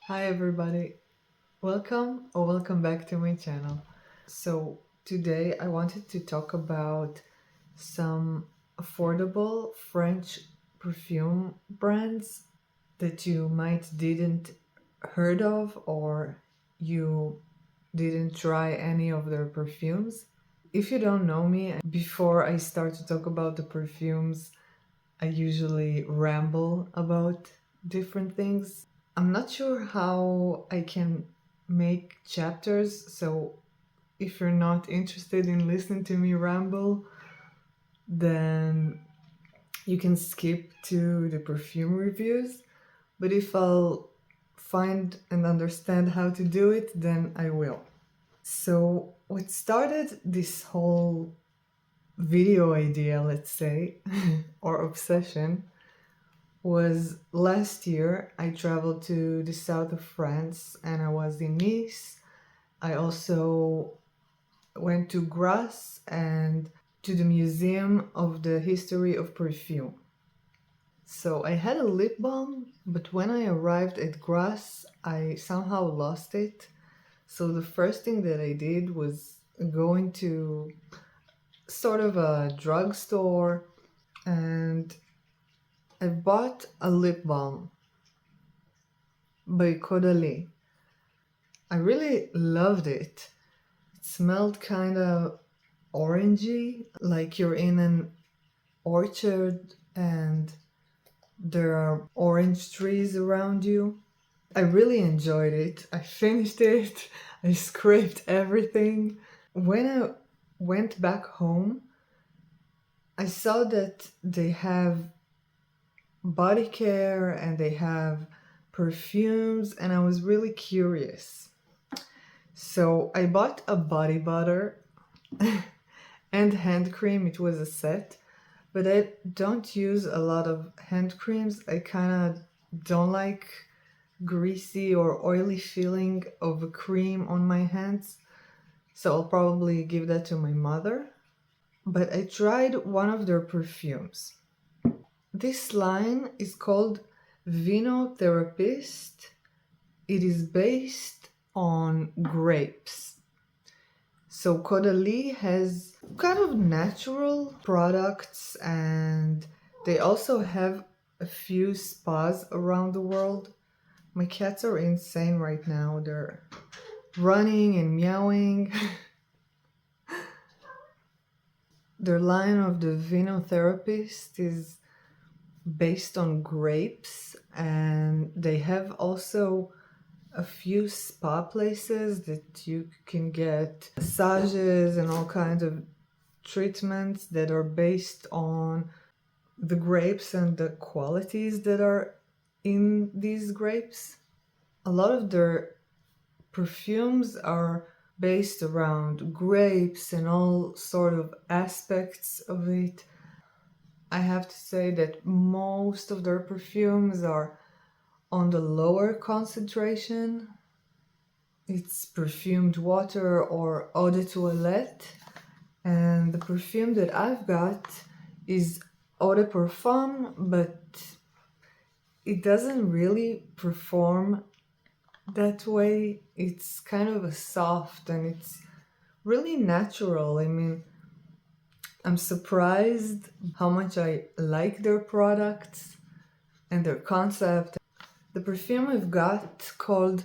Hi everybody, welcome back to my channel. So today I wanted to talk about some affordable French perfume brands that you might didn't heard of or you didn't try any of their perfumes. If you don't know me, before I start to talk about the perfumes, I usually ramble about different things. I'm not sure how I can make chapters, so if you're not interested in listening to me ramble, then you can skip to the perfume reviews. But if I'll find and understand how to do it, then I will. So, what started this whole video idea, let's say, or obsession, was last year. I traveled to the south of France and I was in Nice. I also went to Grasse and to the Museum of the History of Perfume. So I had a lip balm, but when I arrived at Grasse, I somehow lost it. So the first thing that I did was go into sort of a drugstore and I bought a lip balm by Caudalie. I really loved it. It smelled kind of orangey, like you're in an orchard and there are orange trees around you. I really enjoyed it. I finished it. I scraped everything. When I went back home, I saw that they have body care and they have perfumes, and I was really curious. So I bought a body butter and hand cream. It was a set, but I don't use a lot of hand creams. I kind of don't like greasy or oily feeling of a cream on my hands, so I'll probably give that to my mother. But I tried one of their perfumes. This line is called Vino Therapist. It is based on grapes. So Caudalie has kind of natural products and they also have a few spas around the world. My cats are insane right now. They're running and meowing. Their line of the Vino Therapist is based on grapes, and they have also a few spa places that you can get massages and all kinds of treatments that are based on the grapes and the qualities that are in these grapes. A lot of their perfumes are based around grapes and all sort of aspects of it. I have to say that most of their perfumes are on the lower concentration. It's perfumed water or eau de toilette. And the perfume that I've got is eau de parfum, but it doesn't really perform that way. It's kind of a soft and it's really natural. I mean, I'm surprised how much I like their products and their concept. The perfume I've got called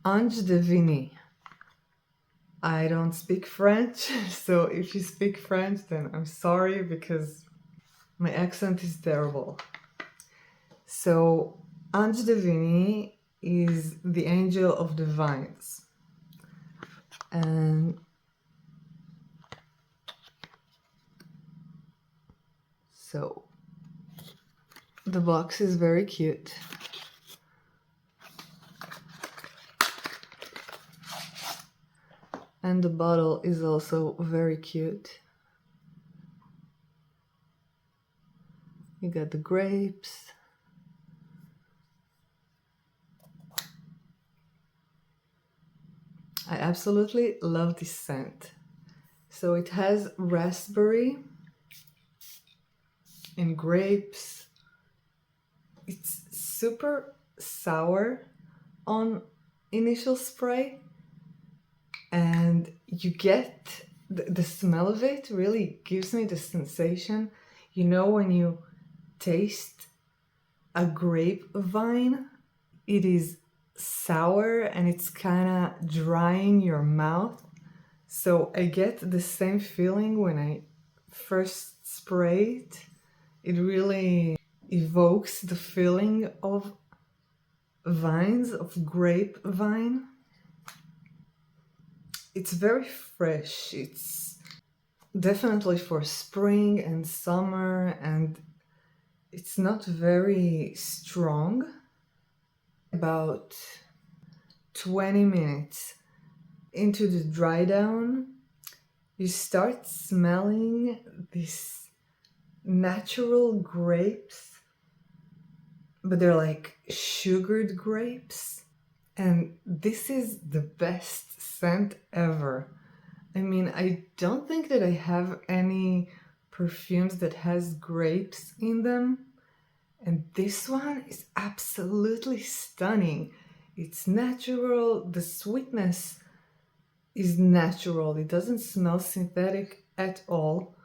Ange de Vignes. I don't speak French, so if you speak French, then I'm sorry because my accent is terrible. So, Ange de Vignes is the angel of the vines. And so, the box is very cute. And the bottle is also very cute. You got the grapes. I absolutely love this scent. So it has raspberry and grapes. It's super sour on initial spray, and you get the smell of it really gives me the sensation, you know, when you taste a grapevine, it is sour and it's kind of drying your mouth. So I get the same feeling when I first spray it. It really evokes the feeling of vines, of grapevine. It's very fresh. It's definitely for spring and summer, and it's not very strong. About 20 minutes into the dry down, you start smelling these natural grapes, but they're like sugared grapes. And this is the best scent ever. I mean, I don't think that I have any perfumes that has grapes in them. And this one is absolutely stunning. It's natural. The sweetness is natural. It doesn't smell synthetic at all.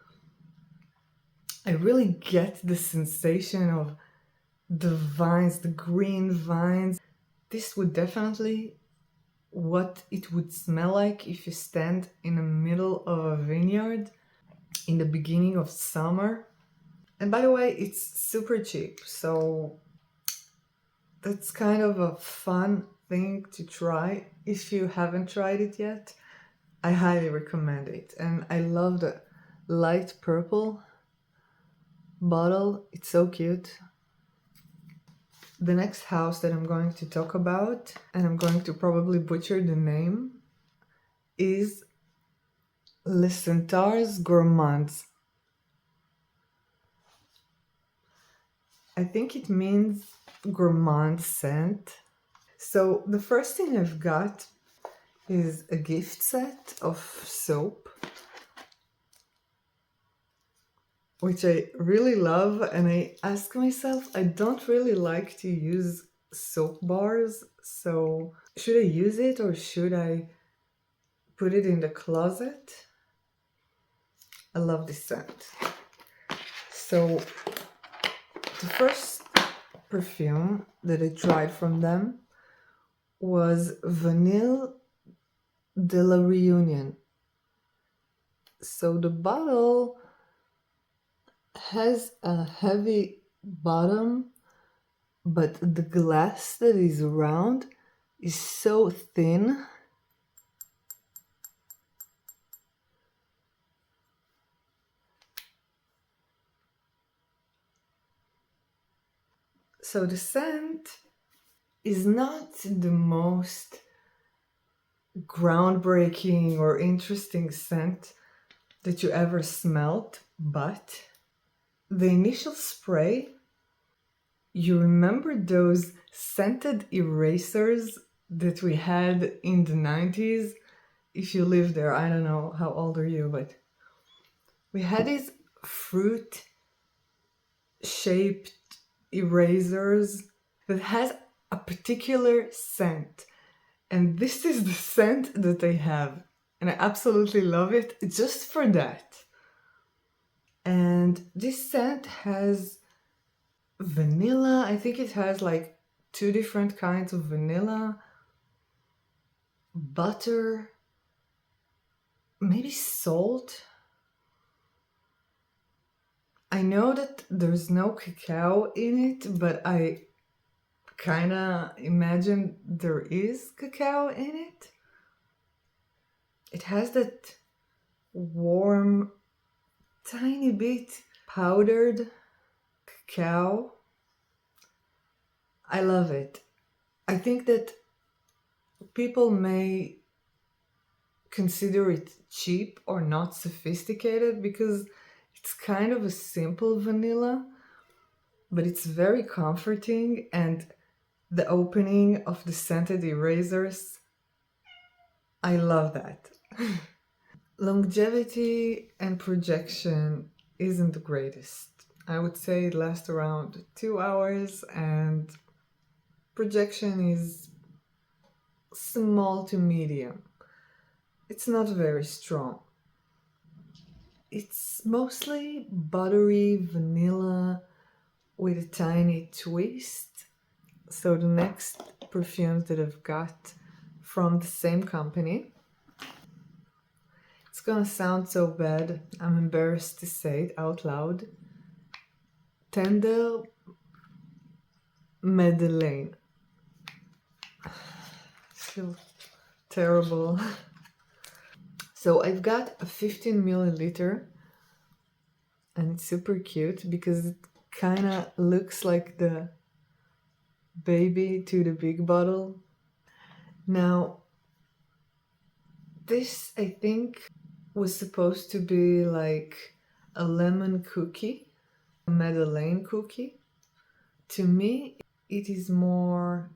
I really get the sensation of the vines, the green vines. This would definitely what it would smell like if you stand in the middle of a vineyard in the beginning of summer. And by the way, it's super cheap, so that's kind of a fun thing to try. If you haven't tried it yet, I highly recommend it. And I love the light purple bottle. It's so cute. The next house that I'm going to talk about, and I'm going to probably butcher the name, is Senteurs Gourmandes. I think it means gourmand scent. So the first thing I've got is a gift set of soap, which I really love, and I ask myself, I don't really like to use soap bars, so should I use it or should I put it in the closet? I love this scent. So the first perfume that I tried from them was Vanille de la Reunion. So the bottle has a heavy bottom, but the glass that is around is so thin. So the scent is not the most groundbreaking or interesting scent that you ever smelled, but the initial spray, you remember those scented erasers that we had in the 90s? If you lived there, I don't know how old are you, but we had these fruit shaped erasers that has a particular scent, and this is the scent that they have, and I absolutely love it just for that. And this scent has vanilla. I think it has like 2 different kinds of vanilla, butter, maybe salt. I know that there's no cacao in it, but I kind of imagine there is cacao in it. It has that warm, tiny bit powdered cacao. I love it. I think that people may consider it cheap or not sophisticated because it's kind of a simple vanilla, but it's very comforting, and the opening of the scented erasers, I love that. Longevity and projection isn't the greatest. I would say it lasts around 2 hours, and projection is small to medium. It's not very strong. It's mostly buttery vanilla with a tiny twist. So the next perfumes that I've got from the same company, it's gonna sound so bad, I'm embarrassed to say it out loud. Tendre Madeleine. I feel terrible. So I've got a 15 milliliter and it's super cute because it kind of looks like the baby to the big bottle. Now, this I think was supposed to be like a lemon cookie, a Madeleine cookie. To me, it is more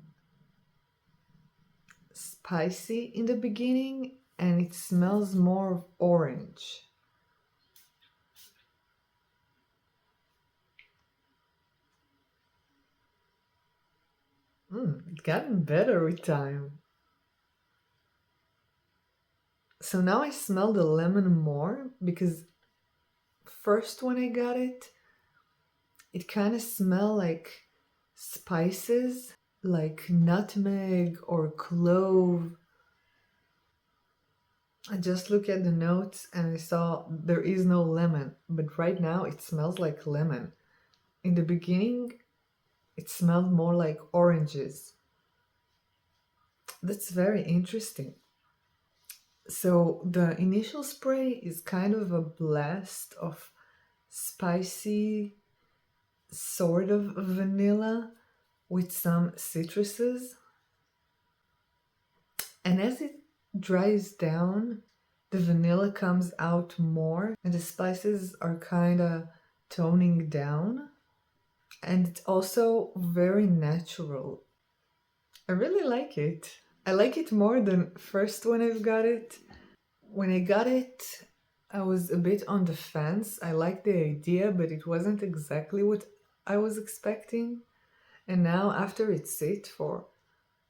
spicy in the beginning and it smells more of orange. It's gotten better with time. So now I smell the lemon more because first when I got it, it kind of smelled like spices, like nutmeg or clove. I just looked at the notes and I saw there is no lemon, but right now it smells like lemon. In the beginning, it smelled more like oranges. That's very interesting. So the initial spray is kind of a blast of spicy, sort of vanilla with some citruses. And as it dries down, the vanilla comes out more and the spices are kind of toning down. And it's also very natural. I really like it. I like it more than first when I've got it. When I got it, I was a bit on the fence. I liked the idea, but it wasn't exactly what I was expecting. And now, after it sits for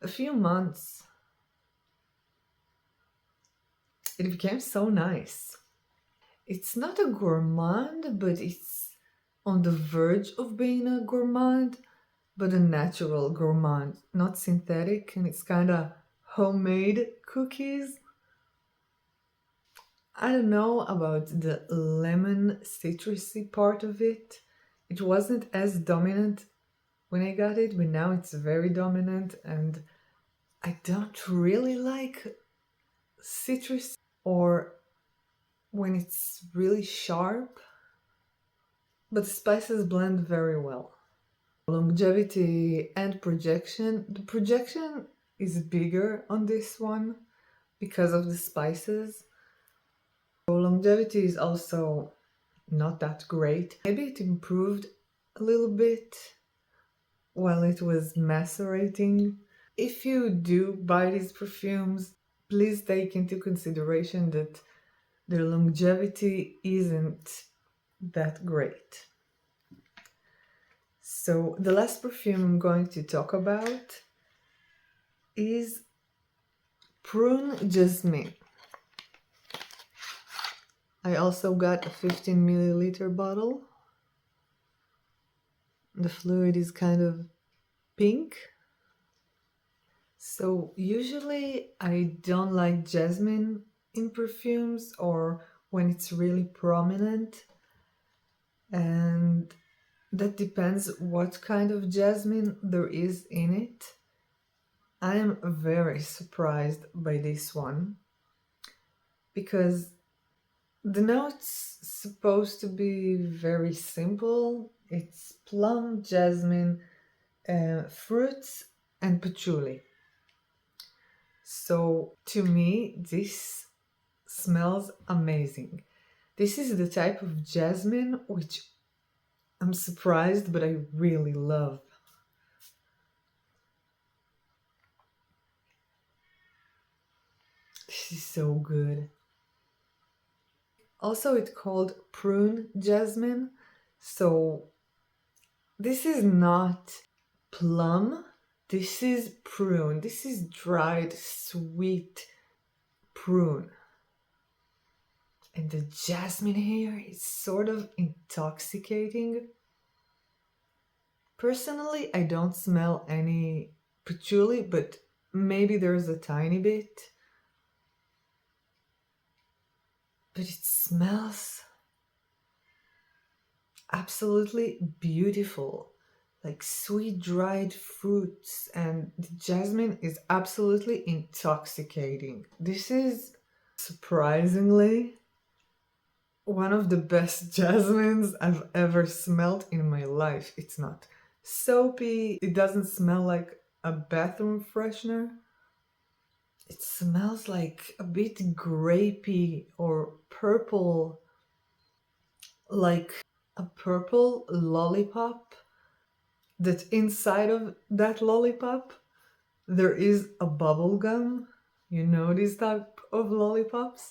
a few months, it became so nice. It's not a gourmand, but it's on the verge of being a gourmand, but a natural gourmand, not synthetic, and it's kind of homemade cookies. I don't know about the lemon citrusy part of it. It wasn't as dominant when I got it, but now it's very dominant, and I don't really like citrus or when it's really sharp, but the spices blend very well. Longevity and projection. The projection is bigger on this one because of the spices. So longevity is also not that great. Maybe it improved a little bit while it was macerating. If you do buy these perfumes, please take into consideration that their longevity isn't that great. So the last perfume I'm going to talk about is Prune Jasmin. I also got a 15 milliliter bottle. The fluid is kind of pink. So usually I don't like jasmine in perfumes or when it's really prominent, and that depends what kind of jasmine there is in it. I am very surprised by this one because the note's supposed to be very simple. It's plum, jasmine, fruits, and patchouli. So to me, this smells amazing. This is the type of jasmine which I'm surprised, but I really love. This is so good. Also, it's called Prune Jasmin. So this is not plum, This is prune. This is dried sweet prune. And the jasmine here is sort of intoxicating. Personally, I don't smell any patchouli, but maybe there's a tiny bit. But it smells absolutely beautiful, like sweet dried fruits, and the jasmine is absolutely intoxicating. This is surprisingly one of the best jasmines I've ever smelled in my life. It's not soapy, it doesn't smell like a bathroom freshener. It smells like a bit grapey or purple, like a purple lollipop, that inside of that lollipop there is a bubble gum. You know this type of lollipops?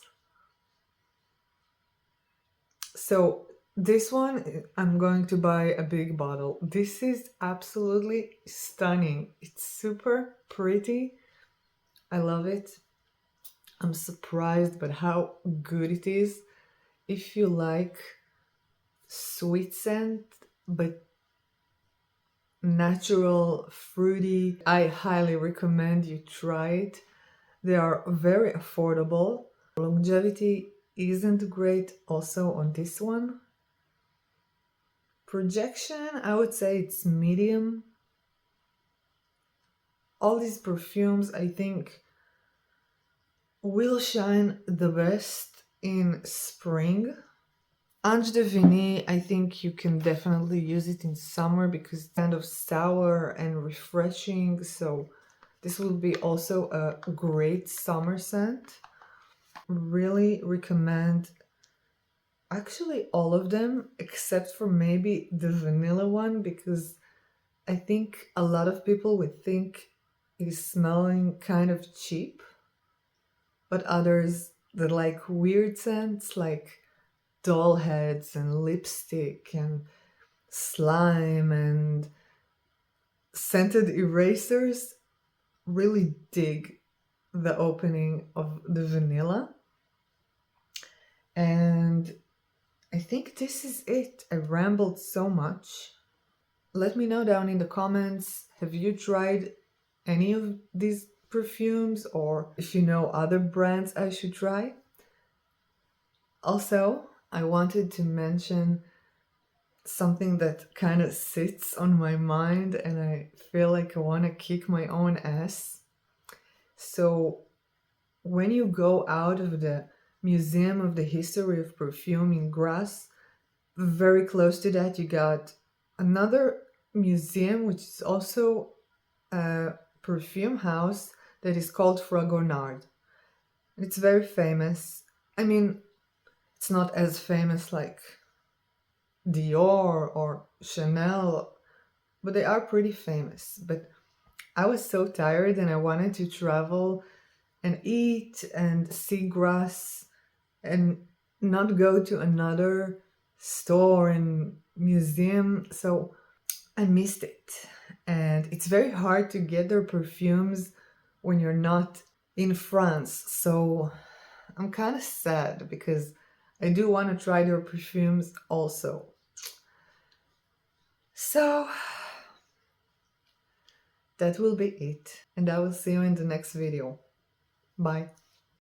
So this one, I'm going to buy a big bottle. This is absolutely stunning. It's super pretty. I love it. I'm surprised by how good it is. If you like sweet scent, but natural, fruity, I highly recommend you try it. They are very affordable. Longevity isn't great also on this one. Projection, I would say it's medium. All these perfumes, I think, will shine the best in spring. Ange de Vanille, I think you can definitely use it in summer because it's kind of sour and refreshing. So this will be also a great summer scent. Really recommend actually all of them except for maybe the vanilla one, because I think a lot of people would think it is smelling kind of cheap, but others that like weird scents like doll heads and lipstick and slime and scented erasers really dig the opening of the vanilla. And I think this is it. I rambled so much. Let me know down in the comments, have you tried any of these perfumes, or if you know other brands I should try? Also, I wanted to mention something that kind of sits on my mind and I feel like I want to kick my own ass. So when you go out of the Museum of the History of Perfume in Grasse, very close to that you got another museum which is also a perfume house that is called Fragonard. It's very famous. I mean, it's not as famous like Dior or Chanel, but they are pretty famous. But I was so tired and I wanted to travel and eat and see grass and not go to another store and museum. So I missed it. And it's very hard to get their perfumes when you're not in France. So I'm kind of sad because I do want to try their perfumes also. So that will be it. And I will see you in the next video. Bye.